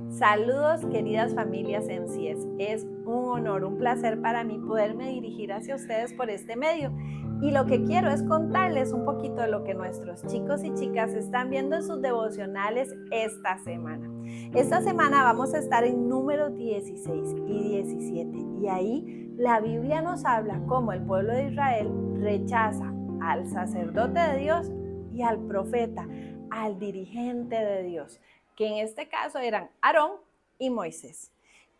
Saludos, queridas familias MCS. Es un honor, un placer para mí poderme dirigir hacia ustedes por este medio. Y lo que quiero es contarles un poquito de lo que nuestros chicos y chicas están viendo en sus devocionales esta semana. Esta semana vamos a estar en números 16 y 17. Y ahí la Biblia nos habla cómo el pueblo de Israel rechaza al sacerdote de Dios y al profeta, al dirigente de Dios, que en este caso eran Aarón y Moisés.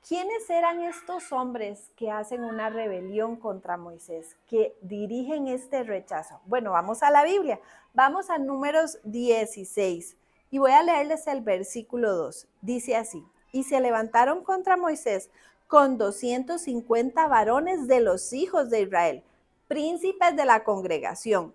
¿Quiénes eran estos hombres que hacen una rebelión contra Moisés, que dirigen este rechazo? Bueno, vamos a la Biblia, vamos a Números 16 y voy a leerles el versículo 2. Dice así: y se levantaron contra Moisés con 250 varones de los hijos de Israel, príncipes de la congregación,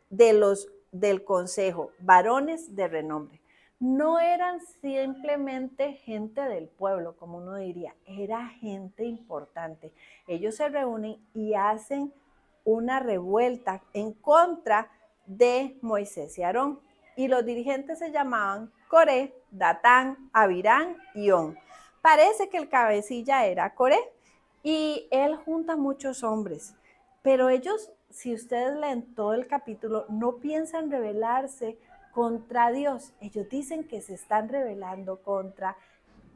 del consejo, varones de renombre. No eran simplemente gente del pueblo, como uno diría, era gente importante. Ellos se reúnen y hacen una revuelta en contra de Moisés y Aarón. Y los dirigentes se llamaban Coré, Datán, Abirán y On. Parece que el cabecilla era Coré y él junta muchos hombres, pero ellos, si ustedes leen todo el capítulo, no piensan rebelarse contra Dios. Ellos dicen que se están rebelando contra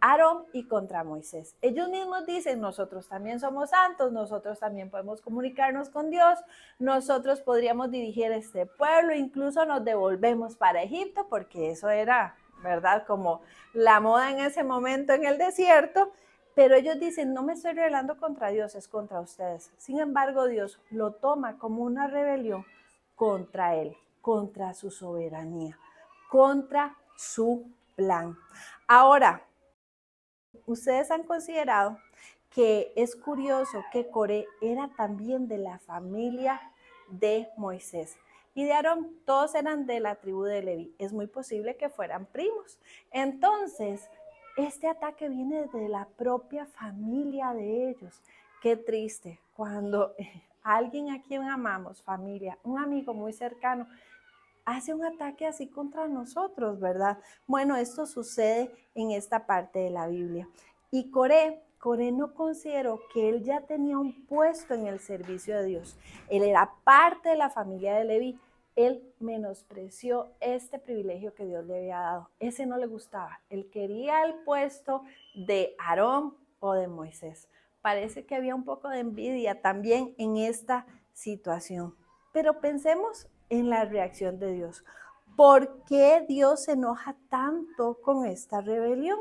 Aarón y contra Moisés. Ellos mismos dicen: nosotros también somos santos, nosotros también podemos comunicarnos con Dios, nosotros podríamos dirigir este pueblo, incluso nos devolvemos para Egipto, porque eso era, ¿verdad?, como la moda en ese momento en el desierto. Pero ellos dicen: no me estoy rebelando contra Dios, es contra ustedes. Sin embargo, Dios lo toma como una rebelión contra él, contra su soberanía, contra su plan. Ahora, ustedes han considerado que es curioso que Coré era también de la familia de Moisés y de Aarón. Todos eran de la tribu de Leví. Es muy posible que fueran primos. Entonces, este ataque viene de la propia familia de ellos. Qué triste cuando alguien a quien amamos, familia, un amigo muy cercano, hace un ataque así contra nosotros, ¿verdad? Bueno, esto sucede en esta parte de la Biblia. Y Coré no consideró que él ya tenía un puesto en el servicio de Dios. Él era parte de la familia de Leví. Él menospreció este privilegio que Dios le había dado. Ese no le gustaba. Él quería el puesto de Aarón o de Moisés. Parece que había un poco de envidia también en esta situación. Pero pensemos en la reacción de Dios. ¿Por qué Dios se enoja tanto con esta rebelión?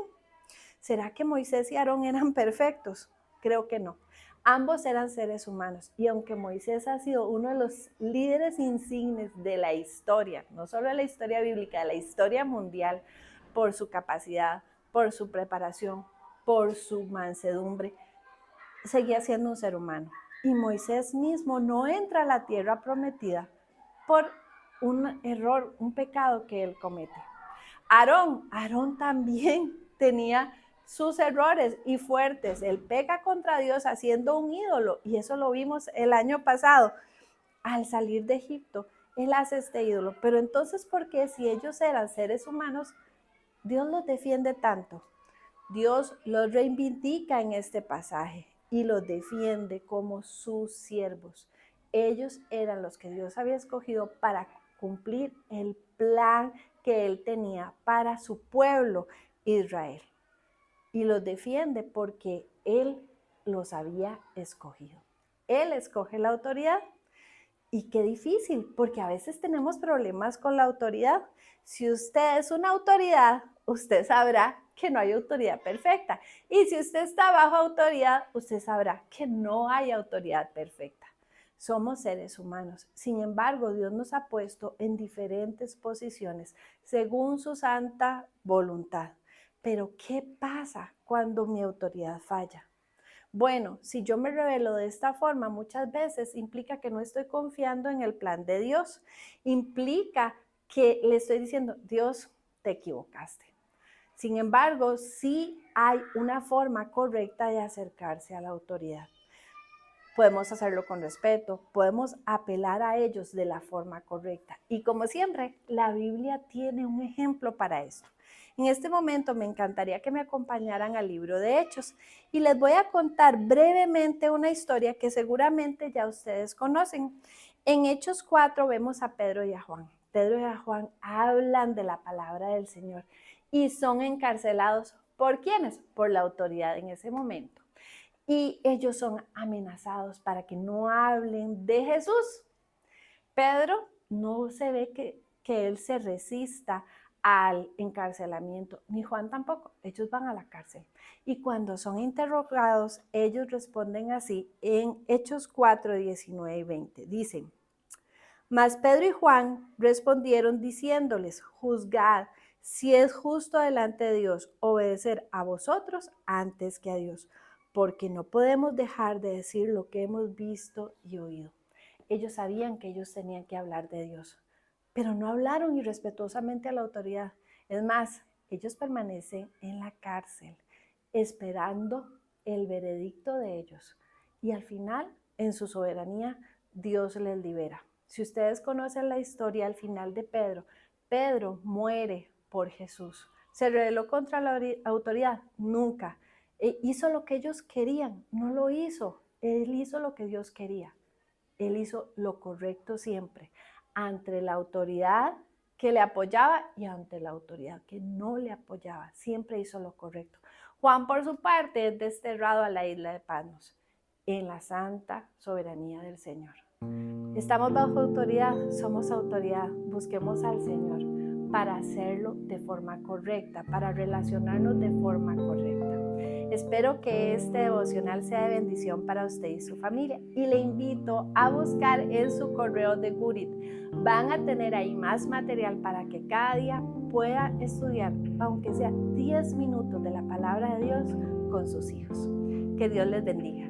¿Será que Moisés y Aarón eran perfectos? Creo que no. Ambos eran seres humanos y aunque Moisés ha sido uno de los líderes insignes de la historia, no solo de la historia bíblica, de la historia mundial, por su capacidad, por su preparación, por su mansedumbre, seguía siendo un ser humano. Y Moisés mismo no entra a la tierra prometida por un error, un pecado que él comete. Aarón también tenía sus errores y fuertes. Él peca contra Dios haciendo un ídolo y eso lo vimos el año pasado. Al salir de Egipto, él hace este ídolo. Pero entonces, ¿por qué si ellos eran seres humanos, Dios los defiende tanto? Dios los reivindica en este pasaje y los defiende como sus siervos. Ellos eran los que Dios había escogido para cumplir el plan que Él tenía para su pueblo Israel. Y los defiende porque Él los había escogido. Él escoge la autoridad. Y qué difícil, porque a veces tenemos problemas con la autoridad. Si usted es una autoridad, usted sabrá que no hay autoridad perfecta. Y si usted está bajo autoridad, usted sabrá que no hay autoridad perfecta. Somos seres humanos. Sin embargo, Dios nos ha puesto en diferentes posiciones según su santa voluntad. Pero ¿qué pasa cuando mi autoridad falla? Bueno, si yo me revelo de esta forma, muchas veces implica que no estoy confiando en el plan de Dios. Implica que le estoy diciendo: Dios, te equivocaste. Sin embargo, sí hay una forma correcta de acercarse a la autoridad. Podemos hacerlo con respeto, podemos apelar a ellos de la forma correcta. Y como siempre, la Biblia tiene un ejemplo para esto. En este momento me encantaría que me acompañaran al libro de Hechos y les voy a contar brevemente una historia que seguramente ya ustedes conocen. En Hechos 4 vemos a Pedro y a Juan. Pedro y a Juan hablan de la palabra del Señor y son encarcelados. ¿Por quiénes? Por la autoridad en ese momento. Y ellos son amenazados para que no hablen de Jesús. Pedro no se ve que él se resista al encarcelamiento, ni Juan tampoco. Ellos van a la cárcel. Y cuando son interrogados, ellos responden así en Hechos 4, 19 y 20. Dicen: mas Pedro y Juan respondieron diciéndoles: juzgad si es justo delante de Dios obedecer a vosotros antes que a Dios, porque no podemos dejar de decir lo que hemos visto y oído. Ellos sabían que ellos tenían que hablar de Dios, pero no hablaron irrespetuosamente a la autoridad. Es más, ellos permanecen en la cárcel esperando el veredicto de ellos. Y al final, en su soberanía, Dios les libera. Si ustedes conocen la historia al final de Pedro, Pedro muere por Jesús. ¿Se rebeló contra la autoridad? Nunca. Hizo lo que ellos querían, no lo hizo. Él hizo lo que Dios quería. Él hizo lo correcto siempre, ante la autoridad que le apoyaba y ante la autoridad que no le apoyaba. Siempre hizo lo correcto. Juan, por su parte, es desterrado a la isla de Patmos, en la santa soberanía del Señor. Estamos bajo autoridad, somos autoridad. Busquemos al Señor para hacerlo de forma correcta, para relacionarnos de forma correcta. Espero que este devocional sea de bendición para usted y su familia y le invito a buscar en su correo de Goodit. Van a tener ahí más material para que cada día pueda estudiar, aunque sea 10 minutos de la palabra de Dios con sus hijos. Que Dios les bendiga.